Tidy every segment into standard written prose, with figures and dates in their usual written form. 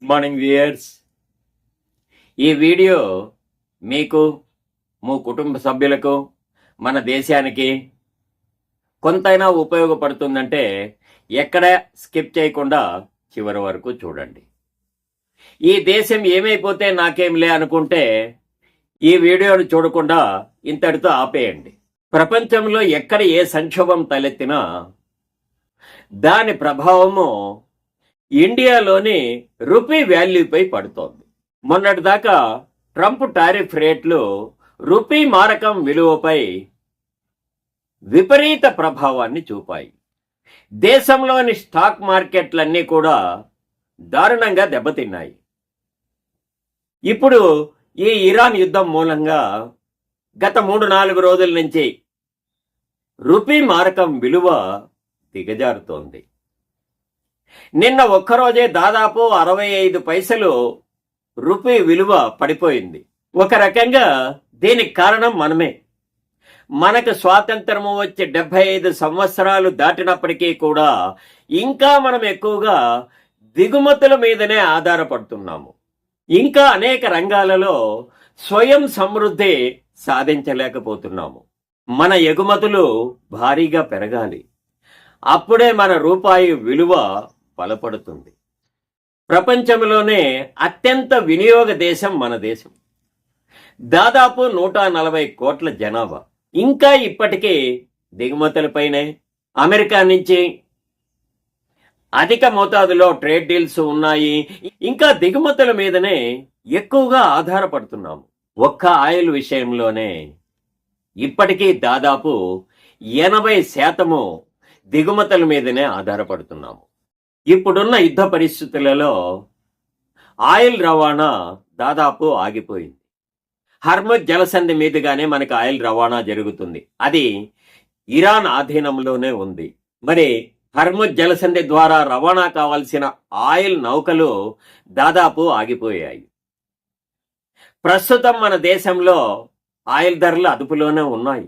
Morning viewers, ఈ video మీకు, మీ కుటుంబ సభ్యులకు, మన దేశానికి కొంతైనా ఉపయోగపడుతుందంటే ఎక్కడ స్కిప్ చేయకుండా చివరి వరకు చూడండి. ఈ దేశం ఏమైపోతే నాకేంలే అనుకుంటే ఈ వీడియోను చూడకుండా ఇంతటితో ఆపేయండి. ప్రపంచంలో ఎక్కడ ఏ సంక్షోభం తలెత్తినా దాని ప్రభావము ఇండియాలోని రూపీ వాల్యూపై పడుతోంది. మొన్నటిదాకా ట్రంప్ టారిఫ్ రేట్లు రూపీ మారకం విలువపై విపరీత ప్రభావాన్ని చూపాయి. దేశంలోని స్టాక్ మార్కెట్లన్నీ కూడా దారుణంగా దెబ్బతిన్నాయి. ఇప్పుడు ఈ ఇరాన్ యుద్ధం మూలంగా గత 3-4 రోజుల నుంచి రూపీ మారకం విలువ దిగజారుతోంది. నిన్న ఒక్కరోజే దాదాపు 65 పైసలు రూపీ విలువ పడిపోయింది. ఒక రకంగా దీనికి కారణం మనమే. మనకు స్వాతంత్రము వచ్చి 75 సంవత్సరాలు దాటినప్పటికీ కూడా ఇంకా మనం ఎక్కువగా దిగుమతుల మీదనే ఆధారపడుతున్నాము. ఇంకా అనేక రంగాలలో స్వయం సమృద్ధి సాధించలేకపోతున్నాము. మన ఎగుమతులు భారీగా పెరగాలి. అప్పుడే మన రూపాయి విలువ బలపడుతుంది. ప్రపంచంలోనే అత్యంత వినియోగ దేశం మన దేశం. దాదాపు 140 కోట్ల జనాభా. ఇంకా ఇప్పటికీ దిగుమతులపైనే అమెరికా నుంచి అధిక మోతాదులో ట్రేడ్ డీల్స్ ఉన్నాయి. ఇంకా దిగుమతుల మీదనే ఎక్కువగా ఆధారపడుతున్నాము. ఒక్క ఆయిల్ విషయంలోనే ఇప్పటికీ దాదాపు 80% దిగుమతుల మీదనే ఆధారపడుతున్నాము. ఇప్పుడున్న యుద్ధ పరిస్థితులలో ఆయిల్ రవాణా దాదాపు ఆగిపోయింది. హర్ముజ్ జలసంధి మీదుగానే మనకు ఆయిల్ రవాణా జరుగుతుంది. అది ఇరాన్ ఆధీనంలోనే ఉంది. మరి హర్ముజ్ జలసంధి ద్వారా రవాణా కావాల్సిన ఆయిల్ నౌకలు దాదాపు ఆగిపోయాయి. ప్రస్తుతం మన దేశంలో ఆయిల్ ధరలు అదుపులోనే ఉన్నాయి.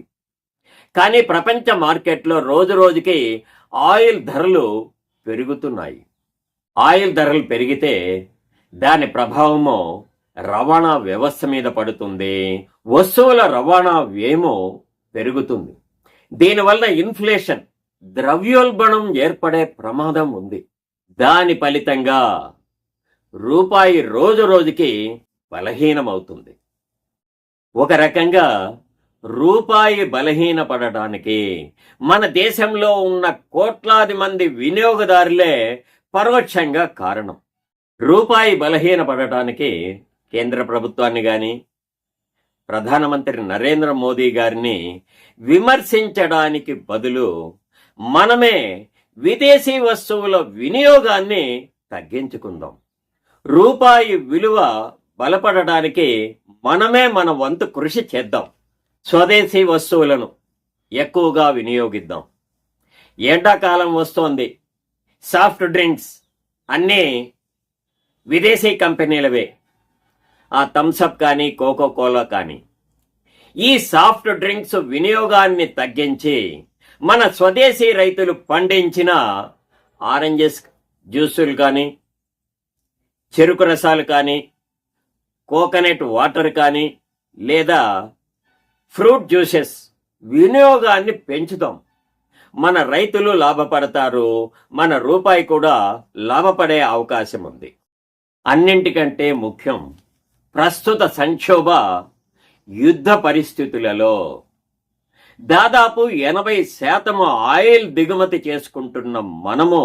కానీ ప్రపంచ మార్కెట్లో రోజు రోజుకి ఆయిల్ ధరలు పెరుగుతున్నాయి. ఆయిల్ ధరలు పెరిగితే దాని ప్రభావము రవాణా వ్యవస్థ మీద పడుతుంది. వస్తువుల రవాణా వ్యయము పెరుగుతుంది. దీనివల్ల ఇన్ఫ్లేషన్, ద్రవ్యోల్బణం ఏర్పడే ప్రమాదం ఉంది. దాని ఫలితంగా రూపాయి రోజు రోజుకి బలహీనమవుతుంది. ఒక రకంగా రూపాయి బలహీనపడడానికి మన దేశంలో ఉన్న కోట్లాది మంది వినియోగదారులే పరోక్షంగా కారణం. రూపాయి బలహీనపడటానికి కేంద్ర ప్రభుత్వాన్ని కానీ ప్రధానమంత్రి నరేంద్ర మోదీ గారిని విమర్శించడానికి బదులు మనమే విదేశీ వస్తువుల వినియోగాన్ని తగ్గించుకుందాం. రూపాయి విలువ బలపడడానికి మనమే మన వంతు కృషి చేద్దాం. స్వదేశీ వస్తువులను ఎక్కువగా వినియోగిద్దాం. ఎండాకాలం వస్తోంది. సాఫ్ట్ డ్రింక్స్ అన్నీ విదేశీ కంపెనీలవే. ఆ థమ్సప్ కానీ కోకో కోలా కానీ. ఈ సాఫ్ట్ డ్రింక్స్ వినియోగాన్ని తగ్గించి మన స్వదేశీ రైతులు పండించిన ఆరెంజెస్ జ్యూసులు కానీ, చెరుకు రసాలు కానీ, కోకోనట్ వాటర్ కానీ లేదా ఫ్రూట్ జ్యూసెస్ వినియోగాన్ని పెంచుదాం. మన రైతులు లాభపడతారు. మన రూపాయి కూడా లాభపడే అవకాశం ఉంది. అన్నింటికంటే ముఖ్యం ప్రస్తుత సంక్షోభ యుద్ధ పరిస్థితులలో దాదాపు 80% ఆయిల్ దిగుమతి చేసుకుంటున్న మనము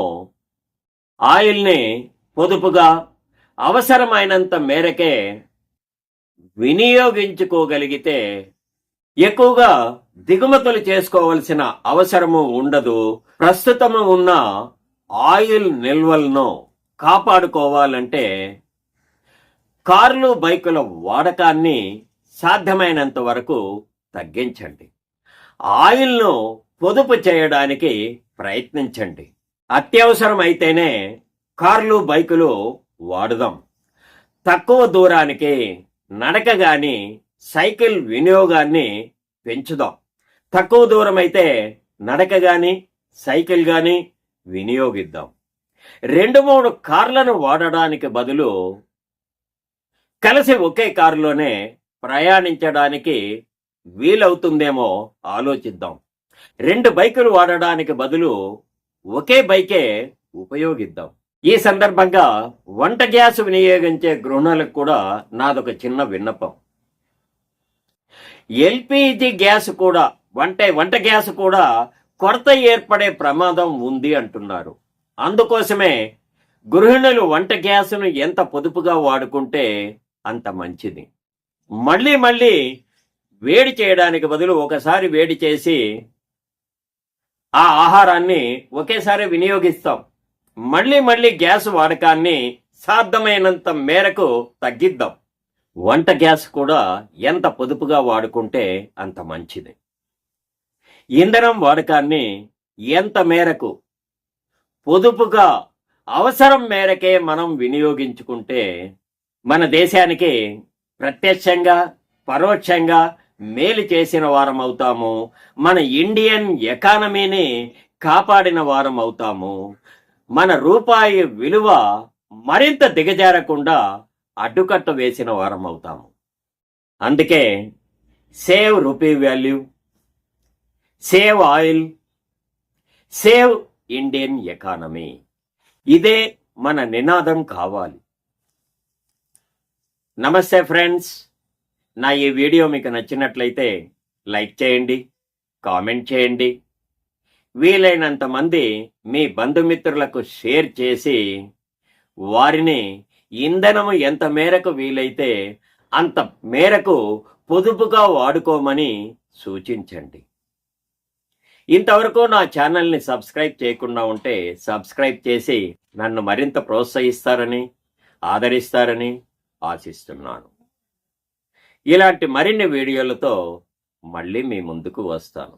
ఆయిల్ని పొదుపుగా అవసరమైనంత మేరకే వినియోగించుకోగలిగితే ఎక్కువగా దిగుమతులు చేసుకోవలసిన అవసరము ఉండదు. ప్రస్తుతము ఉన్న ఆయిల్ నిల్వలను కాపాడుకోవాలంటే కార్లు, బైకుల వాడకాన్ని సాధ్యమైనంత వరకు తగ్గించండి. ఆయిల్ను పొదుపు చేయడానికి ప్రయత్నించండి. అత్యవసరమైతేనే కార్లు, బైకులు వాడుదాం. తక్కువ దూరానికి నడక గాని, సైకిల్ వినియోగాన్ని పెంచుదాం. తక్కువ దూరం అయితే నడక గాని, సైకిల్ గాని వినియోగిద్దాం. 2-3 కార్లను వాడడానికి బదులు కలిసి ఒకే కారులోనే ప్రయాణించడానికి వీలవుతుందేమో ఆలోచిద్దాం. 2 బైకులు వాడడానికి బదులు ఒకే బైకే ఉపయోగిద్దాం. ఈ సందర్భంగా వంట గ్యాస్ వినియోగించే గృహిణులకు కూడా నాదొక చిన్న విన్నపం. ఎల్పిజి గ్యాస్ కూడా వంట గ్యాస్ కూడా కొరత ఏర్పడే ప్రమాదం ఉంది అంటున్నారు. అందుకోసమే గృహిణులు వంట గ్యాస్ను ఎంత పొదుపుగా వాడుకుంటే అంత మంచిది. మళ్ళీ మళ్ళీ వేడి చేయడానికి బదులు ఒకసారి వేడి చేసి ఆ ఆహారాన్ని ఒకేసారి వినియోగిస్తాం. మళ్ళీ మళ్ళీ గ్యాస్ వాడకాన్ని సాధ్యమైనంత మేరకు తగ్గిద్దాం. వంట గ్యాస్ కూడా ఎంత పొదుపుగా వాడుకుంటే అంత మంచిది. ఇంధనం వాడకాన్ని ఎంత మేరకు పొదుపుగా అవసరం మేరకే మనం వినియోగించుకుంటే మన దేశానికి ప్రత్యక్షంగా పరోక్షంగా మేలు చేసిన వారం అవుతాము. మన ఇండియన్ ఎకానమీని కాపాడిన వారం అవుతాము. మన రూపాయి విలువ మరింత దిగజారకుండా అడ్డుకట్ట వేసిన వారం అవుతాము. అందుకే save rupee value, save oil, save Indian economy, ఇదే మన నినాదం కావాలి. నమస్తే ఫ్రెండ్స్, నా ఈ వీడియో మీకు నచ్చినట్లయితే లైక్ చేయండి, కామెంట్ చేయండి, వీలైనంత మంది మీ బంధుమిత్రులకు షేర్ చేసి వారిని ఇంధనము ఎంత మేరకు వీలైతే అంత మేరకు పొదుపుగా వాడుకోమని సూచించండి. ఇంతవరకు నా ఛానల్ని సబ్స్క్రైబ్ చేయకుండా ఉంటే సబ్స్క్రైబ్ చేసి నన్ను మరింత ప్రోత్సహిస్తారని ఆదరిస్తారని ఆశిస్తున్నాను. ఇలాంటి మరిన్ని వీడియోలతో మళ్ళీ మీ ముందుకు వస్తాను.